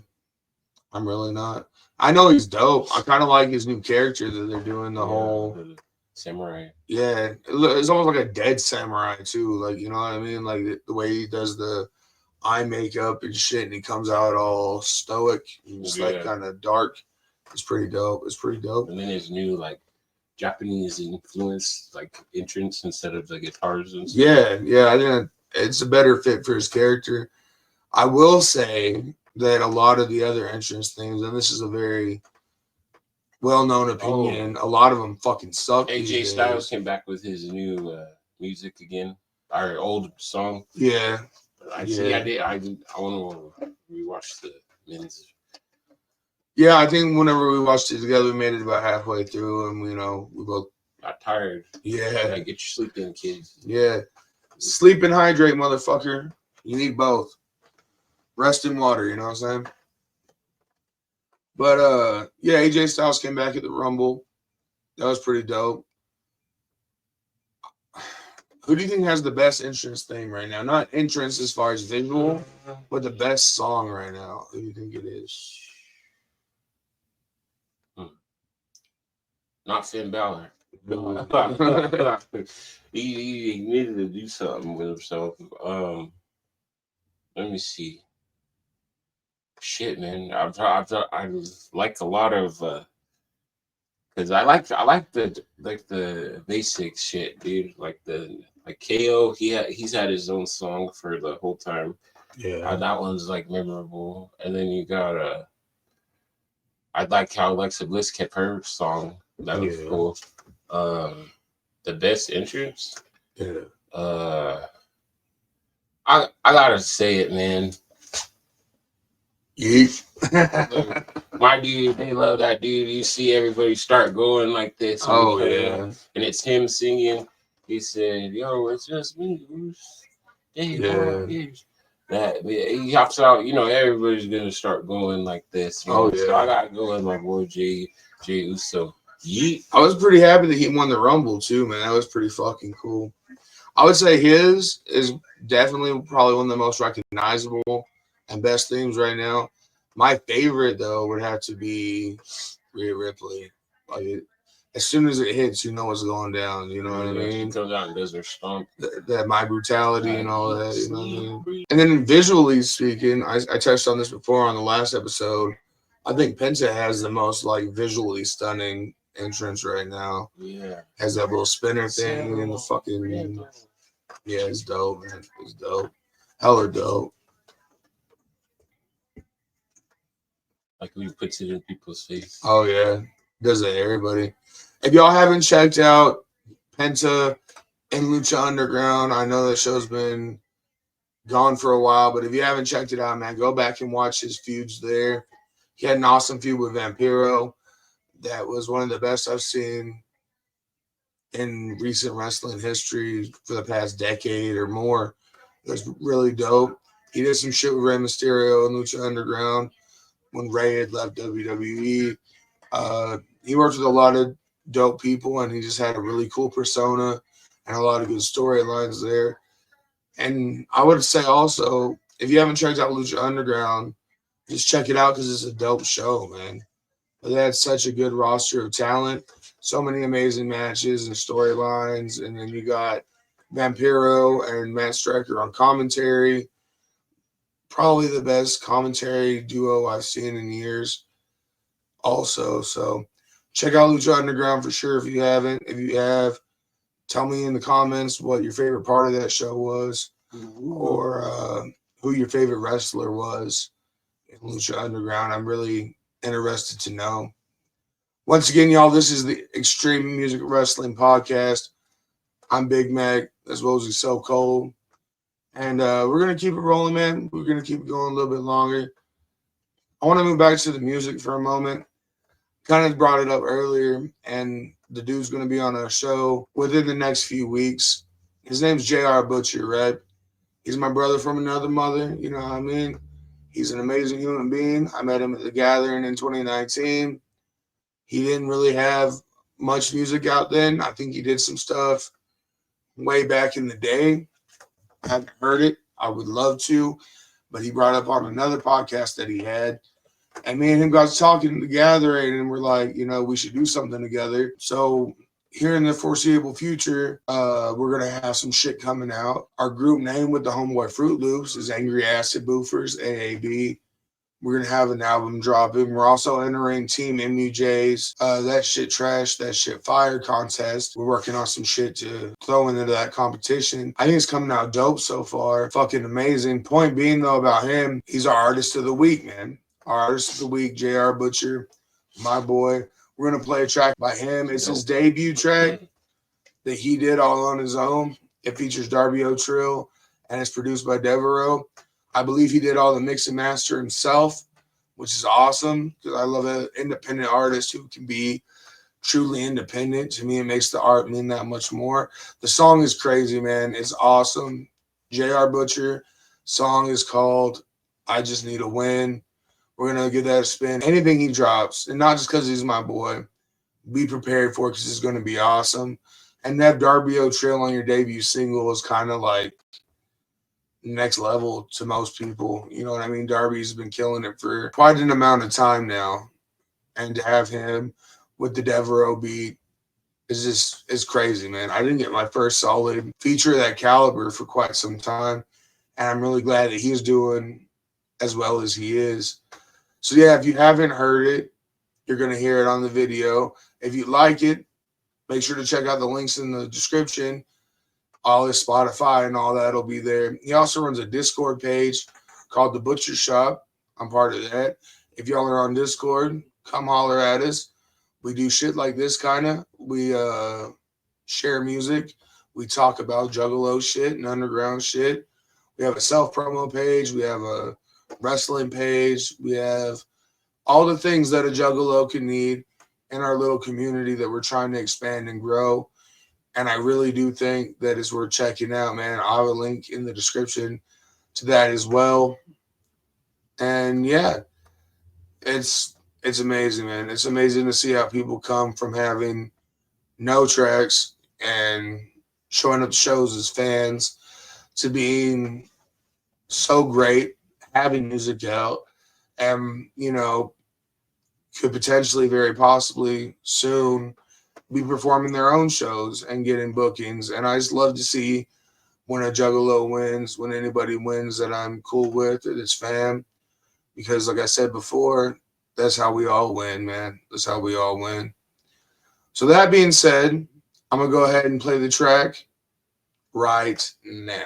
I'm really not. I know he's dope. I kind of like his new character that they're doing. The whole the samurai. yeah, it's almost like a dead samurai too. Like, you know what I mean? Like the way he does the eye makeup and shit, and he comes out all stoic, and just like kind of dark. It's pretty dope. It's pretty dope. And then his new like Japanese influence like entrance instead of the guitars and stuff. Yeah. I think it's a better fit for his character. I will say that a lot of the other entrance things, and this is a very well-known opinion, a lot of them fucking suck. AJ Styles came back with his new music again, our old song. Yeah. I want to rewatch the men's. Yeah, I think whenever we watched it together, we made it about halfway through, and we both got tired. Yeah. Get your sleep in, kids. Yeah. Sleep and hydrate, motherfucker. You need both. Rest and water, you know what I'm saying? But yeah, AJ Styles came back at the Rumble. That was pretty dope. Who do you think has the best entrance theme right now? Not entrance as far as visual, but the best song right now. Who do you think it is? Not Finn Balor. he needed to do something with himself. Let me see. Shit, man. I like a lot of because I like the basic shit, dude. Like KO. He's had his own song for the whole time. Yeah, that one's like memorable. And then you got I like how Alexa Bliss kept her song. That was cool. The best entrance. Yeah. I gotta say it, man. Yeet. My dude, they love that dude. You see everybody start going like this. Oh yeah. And it's him singing. He said, "Yo, it's just me." That he hops out. Everybody's gonna start going like this. Oh yeah. So I gotta go with my boy Jey Uso. Yeet. I was pretty happy that he won the Rumble too, man. That was pretty fucking cool. I would say his is definitely probably one of the most recognizable and best themes right now. My favorite though would have to be Rhea Ripley. Like as soon as it hits, you know what's going down. You know what I mean? She comes out and does her stomp. That my brutality and all that. You know what I mean? And then visually speaking, I touched on this before on the last episode. I think Penta has the most like visually stunning entrance right now. Yeah, has that little spinner thing and the fucking it's dope, man. It's dope, hella dope. Like when he puts it in people's face. Oh yeah, does it everybody? If y'all haven't checked out Penta and Lucha Underground, I know that show's been gone for a while, but if you haven't checked it out, man, go back and watch his feuds there. He had an awesome feud with Vampiro. That was one of the best I've seen in recent wrestling history for the past decade or more. It was really dope. He did some shit with Rey Mysterio and Lucha Underground when Rey had left WWE. He worked with a lot of dope people, and he just had a really cool persona and a lot of good storylines there. And I would say also, if you haven't checked out Lucha Underground, just check it out because it's a dope show, man. They had such a good roster of talent, so many amazing matches and storylines. And then you got Vampiro and Matt Striker on commentary. Probably the best commentary duo I've seen in years also. So check out Lucha Underground for sure if you haven't. If you have, tell me in the comments what your favorite part of that show was or who your favorite wrestler was in Lucha Underground. I'm really interested to know. Once again, y'all, this is the Extreme Music Wrestling Podcast. I'm Big Mac. That's Wozy SoCold. And we're going to keep it rolling, man. We're going to keep it going a little bit longer. I want to move back to the music for a moment. Kind of brought it up earlier, and the dude's going to be on a show within the next few weeks. His name's J.R. Butcher, right? He's my brother from another mother, you know what I mean? He's an amazing human being. I met him at the Gathering in 2019. He didn't really have much music out then. I think he did some stuff way back in the day. I haven't heard it. I would love to, but he brought up on another podcast that he had And me and him got talking together, and we're like, you know, we should do something together. So here in the foreseeable future, we're gonna have some shit coming out. Our group name with the homeboy Fruit Loops is Angry Acid Boofers, AAB. We're gonna have an album dropping. We're also entering Team MUJ's That Shit Trash, That Shit Fire contest. We're working on some shit to throw into that competition. I think it's coming out dope so far. Fucking amazing. Point being though about him, he's our artist of the week, man. Our artist of the week, JR Butcher, my boy. We're gonna play a track by him. It's his debut track that he did all on his own. It features Darby O'Trill and it's produced by Devereaux. I believe he did all the mix and master himself, which is awesome because I love an independent artist who can be truly independent. To me, it makes the art mean that much more. The song is crazy, man. It's awesome. JR Butcher song is called I Just Need a Win. We're going to give that a spin. Anything he drops, and not just because he's my boy, be prepared for it because it's going to be awesome. And to have Darby O'Trill on your debut single is kind of like next level to most people. You know what I mean? Darby's been killing it for quite an amount of time now. And to have him with the Devereaux beat is crazy, man. I didn't get my first solid feature of that caliber for quite some time. And I'm really glad that he's doing as well as he is. So yeah, if you haven't heard it, you're going to hear it on the video. If you like it, make sure to check out the links in the description. All his Spotify and all that will be there. He also runs a Discord page called The Butcher Shop. I'm part of that. If y'all are on Discord, come holler at us. We do shit like this kind of. We share music. We talk about Juggalo shit and underground shit. We have a self-promo page. We have a wrestling page. We have all the things that a Juggalo can need in our little community that we're trying to expand and grow. And I really do think that it's worth checking out, man. I'll have a link in the description to that as well. And yeah, it's amazing, man. It's amazing to see how people come from having no tracks and showing up to shows as fans to being so great, having music out, and, you know, could potentially, very possibly soon be performing their own shows and getting bookings. And I just love to see when a Juggalo wins, when anybody wins that I'm cool with, that it's fam. Because like I said before, that's how we all win, man. That's how we all win. So that being said, I'm going to go ahead and play the track right now.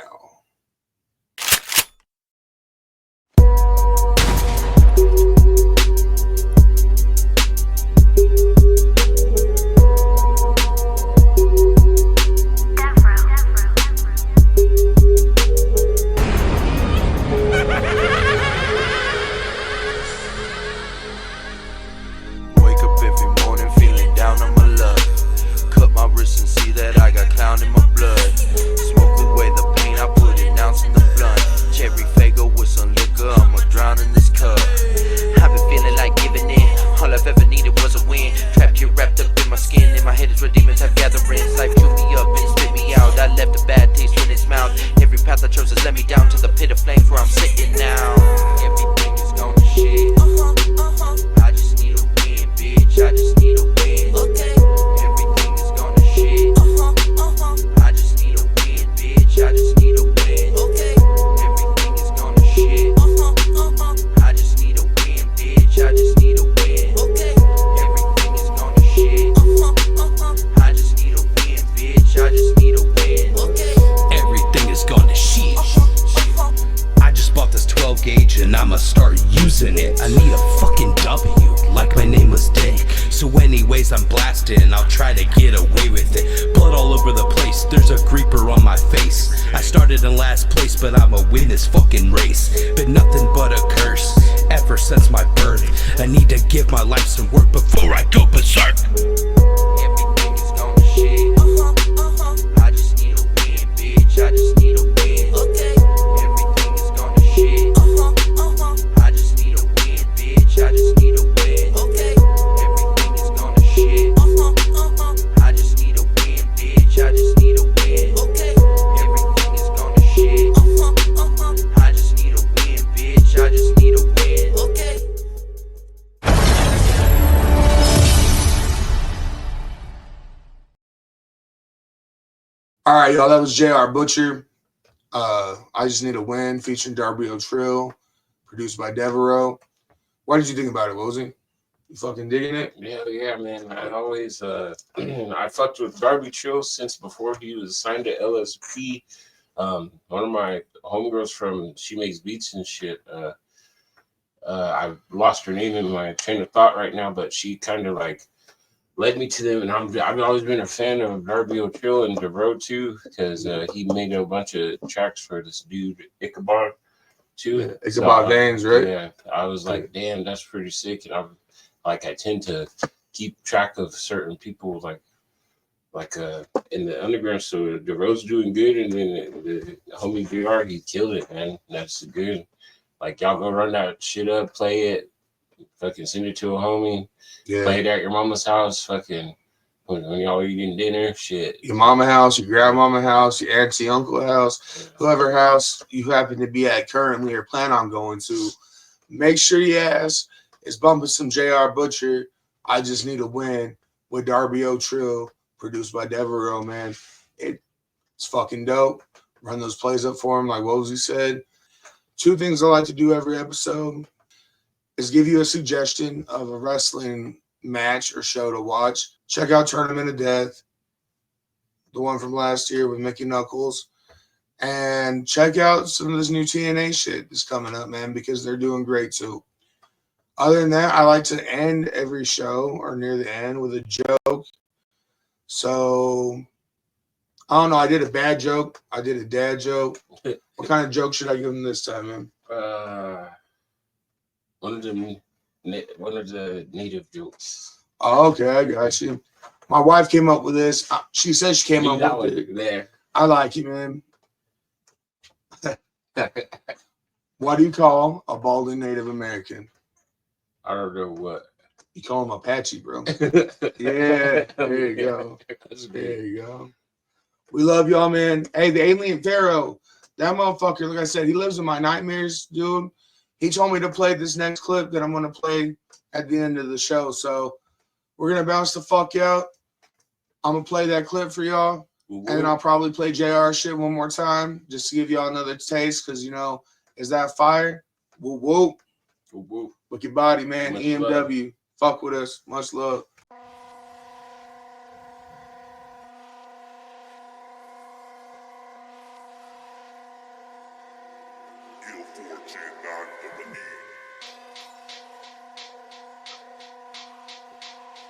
I'm blasting, I'll try to get away with it. Blood all over the place, there's a creeper on my face. I started in last place, but I'ma win this fucking race. Been nothing but a curse, ever since my birth. I need to give my life some work before I go berserk. Everything is gonna shit. I just need a win, bitch, I just need a win. Everything is gonna shit. I just need a win, bitch, I just need a win. All right, y'all. That was JR Butcher. I Just Need a Win featuring WBP Trill, produced by Devereaux. What did you think about it, Wozy? You fucking digging it? Yeah, man. I always I fucked with Darby Trill since before he was signed to LSP. One of my homegirls from She Makes Beats and shit. I lost her name in my train of thought right now, but she kind of like led me to them, and I've always been a fan of Darby Trill and Devereaux too, because he made a bunch of tracks for this dude Ichabod too. Yeah, Ichabod Gaines, right? Yeah, I was like, damn, that's pretty sick, and I tend to keep track of certain people like in the underground. So Devereaux's doing good, and then the homie JR, he killed it, man. That's good. Like, y'all go run that shit up, play it, fucking send it to a homie, play it at your mama's house, fucking when y'all eating dinner, shit. Your mama house, your grandmama house, your auntie, uncle house, whoever house you happen to be at currently or plan on going to, make sure your ass is bumping some JR Butcher. I Just Need a Win with WBP Trill, produced by Devereaux, man. It's fucking dope. Run those plays up for him, like Wozy said. 2 things I like to do every episode is give you a suggestion of a wrestling match or show to watch. Check out Tournament of Death, the one from last year with Mickey Knuckles, and check out some of this new TNA shit that's coming up, man, because they're doing great too. Other than that, I like to end every show or near the end with a joke. So, I don't know. I did a bad joke. I did a dad joke. What kind of joke should I give them this time, man? One of the native jokes. Oh, okay, I got you. My wife came up with this. She said she came up with it. There. I like it, man. What do you call a balding Native American? I don't know what. You call him Apache, bro. Yeah, there you go. There you go. We love y'all, man. Hey, the Alien Pharaoh, that motherfucker, like I said, he lives in my nightmares, dude. He told me to play this next clip that I'm going to play at the end of the show. So we're going to bounce the fuck out. I'm going to play that clip for y'all. And then I'll probably play JR shit one more time just to give y'all another taste because, you know, is that fire? Woo woo. Woo woo. Look your body, man. Much EMW. Love. Fuck with us. Much love.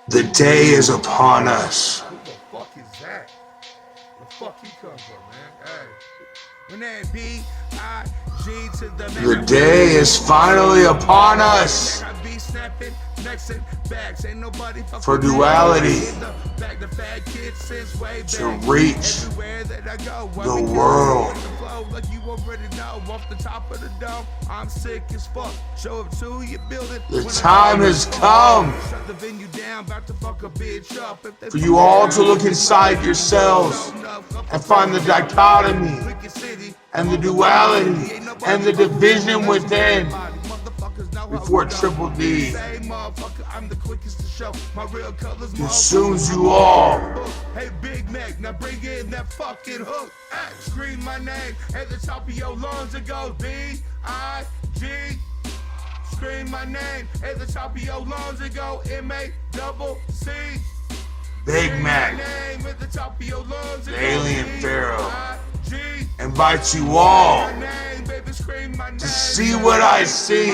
The day is upon us. Who the fuck is that? Where the fuck he come from, man? Hey. When that B-I-G to the The day is finally upon us. For duality to reach the world. Like you already know, off the top of the dome, I'm sick as fuck. Show up to your building. The time has come Shut the venue down, about to fuck a bitch up. for you all to look inside yourselves and find the dichotomy and the duality and the division within before Triple D consumes you all. Hey, Big Mac, now bring in that fucking hook. Scream my name at the top of your lungs and go B-I-G. Scream my name at the top of your lungs and go M-A-double-C. Big Mac, the Alien Pharaoh, invites you all to see what I see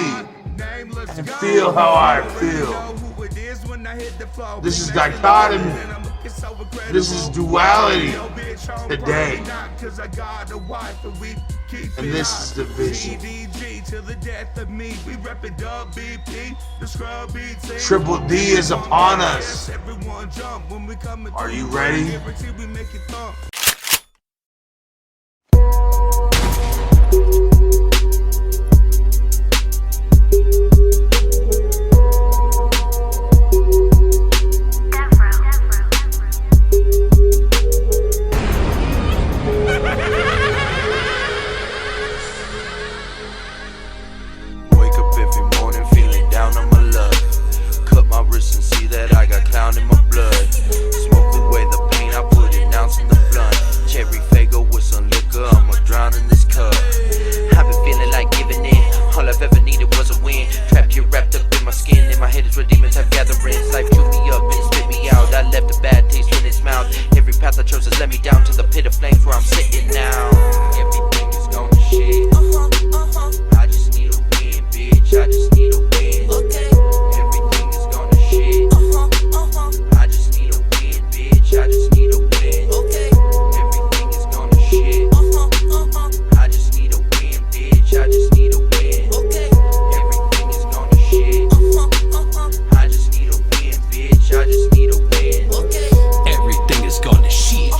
and feel how I feel. This is dichotomy. This is duality today. And this is division. Triple D is upon us. Are you ready? In my blood, smoke away the pain, I put an ounce in the blunt. me down to the pit of flames where I'm sitting now. Everything is going to shit. I just need a win, bitch. I just need a win. Everything is going to shit. I just need a win, bitch. I just need a win. Everything is going to shit. I just need a win, bitch. I just need a win. Everything is going to shit. I just need a win, bitch. I just need a win. Everything is gone to shit.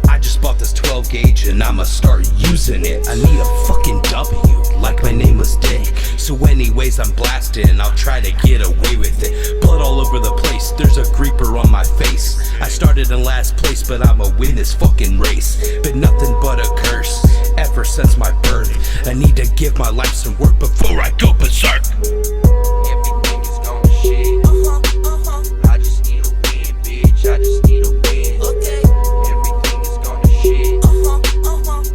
I just bought this 12 gauge and I'ma start using it. I need a fucking W, like my name was Dick. So anyways, I'm blasting, I'll try to get away with it. Blood all over the place, there's a creeper on my face. I started in last place, but I'ma win this fucking race. Been nothing but a curse, ever since my birth. I need to give my life some work before I go berserk. Everything is going to shit. I just need a win, bitch. I just need a win. Everything is going to shit.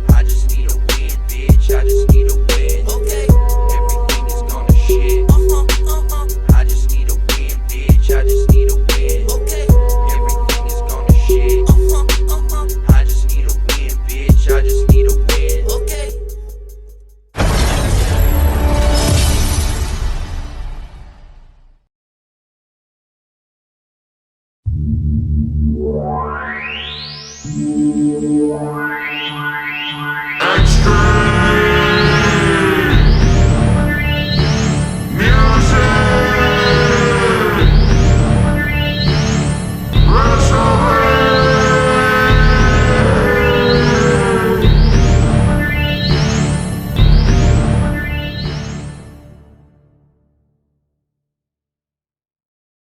I just need a win, bitch. I just need a win. Everything is going to shit. I just need a win, bitch. I just need a win. Everything is going to shit. I just need a win, bitch. I just need a win. Wow.